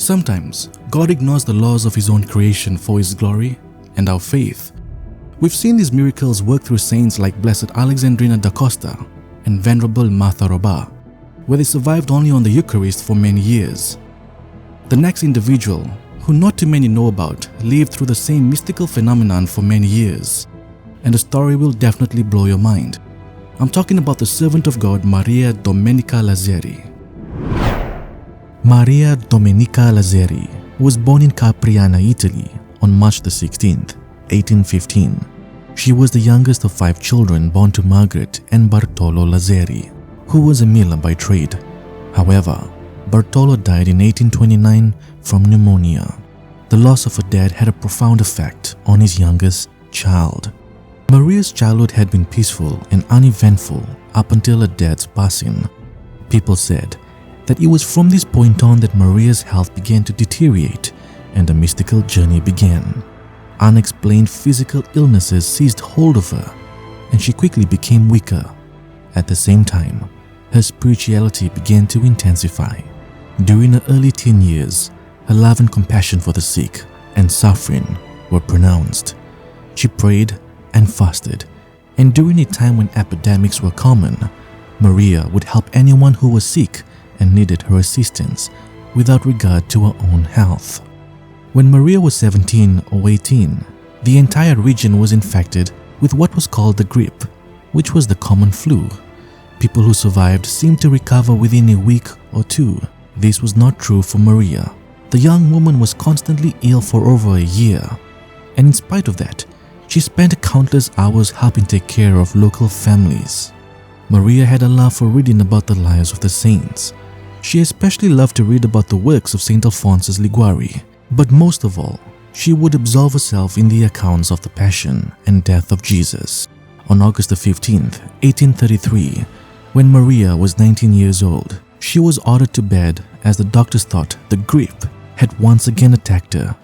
Sometimes, God ignores the laws of His own creation for His glory and our faith. We've seen these miracles work through saints like Blessed Alexandrina da Costa and Venerable Martha Roba, where they survived only on the Eucharist for many years. The next individual, who not too many know about, lived through the same mystical phenomenon for many years, and the story will definitely blow your mind. I'm talking about the servant of God, Maria Domenica Lazzeri. Maria Domenica Lazzeri was born in Capriana, Italy on March the 16th, 1815. She was the youngest of 5 children born to Margaret and Bartolo Lazzeri, who was a miller by trade. However, Bartolo died in 1829 from pneumonia. The loss of her dad had a profound effect on his youngest child. Maria's childhood had been peaceful and uneventful up until her dad's passing. People said that it was from this point on that Maria's health began to deteriorate and a mystical journey began. Unexplained physical illnesses seized hold of her, and she quickly became weaker. At the same time, her spirituality began to intensify. During her early teen years, her love and compassion for the sick and suffering were pronounced. She prayed and fasted, and during a time when epidemics were common, Maria would help anyone who was sick and needed her assistance without regard to her own health. When Maria was 17 or 18, the entire region was infected with what was called the grippe, which was the common flu. People who survived seemed to recover within a week or 2. This was not true for Maria. The young woman was constantly ill for over a year, and in spite of that, she spent countless hours helping take care of local families. Maria had a love for reading about the lives of the saints. She especially loved to read about the works of Saint Alphonsus Liguori, but most of all, she would absorb herself in the accounts of the Passion and death of Jesus. On August 15, 1833, when Maria was 19 years old, she was ordered to bed as the doctors thought the grippe had once again attacked her.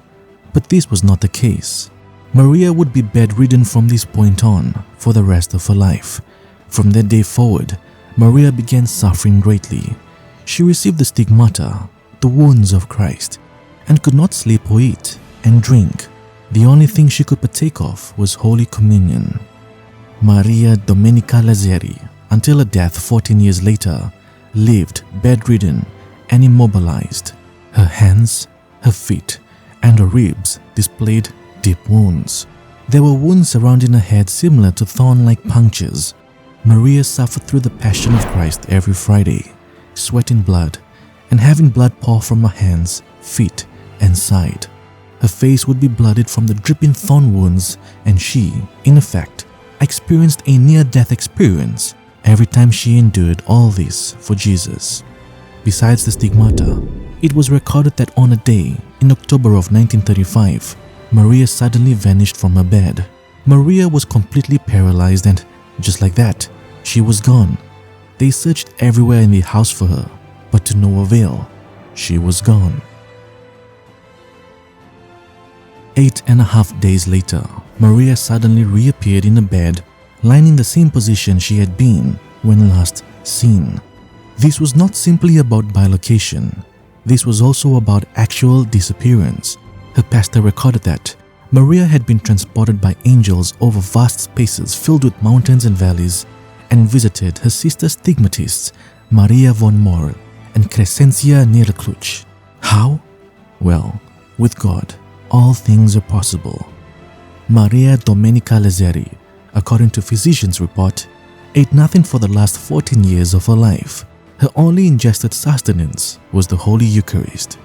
But this was not the case. Maria would be bedridden from this point on for the rest of her life. From that day forward, Maria began suffering greatly. She received the stigmata, the wounds of Christ, and could not sleep or eat and drink. The only thing she could partake of was Holy Communion. Maria Domenica Lazzeri, until her death 14 years later, lived bedridden and immobilized. Her hands, her feet, and her ribs displayed deep wounds. There were wounds surrounding her head similar to thorn-like punctures. Maria suffered through the Passion of Christ every Friday, sweating blood and having blood pour from her hands, feet, and side. Her face would be blooded from the dripping thorn wounds, and she, in effect, experienced a near-death experience every time she endured all this for Jesus. Besides the stigmata, it was recorded that on a day in October of 1935, Maria suddenly vanished from her bed. Maria was completely paralyzed and, just like that, she was gone. They searched everywhere in the house for her, but to no avail. She was gone. 8.5 days later, Maria suddenly reappeared in a bed, lying in the same position she had been when last seen. This was not simply about bilocation. This was also about actual disappearance. Her pastor recorded that Maria had been transported by angels over vast spaces filled with mountains and valleys and visited her sister stigmatists Maria von Moll and Crescentia Nierkluch. How? Well, with God, all things are possible. Maria Domenica Lazzeri, according to physicians' report, ate nothing for the last 14 years of her life. Her only ingested sustenance was the Holy Eucharist.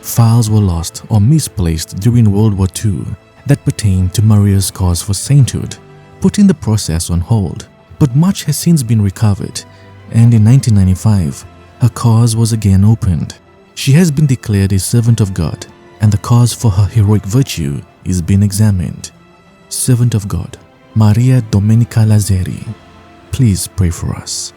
Files were lost or misplaced during World War II that pertained to Maria's cause for sainthood, putting the process on hold. But much has since been recovered, and in 1995, her cause was again opened. She has been declared a servant of God, and the cause for her heroic virtue is being examined. Servant of God, Maria Domenica Lazzeri, please pray for us.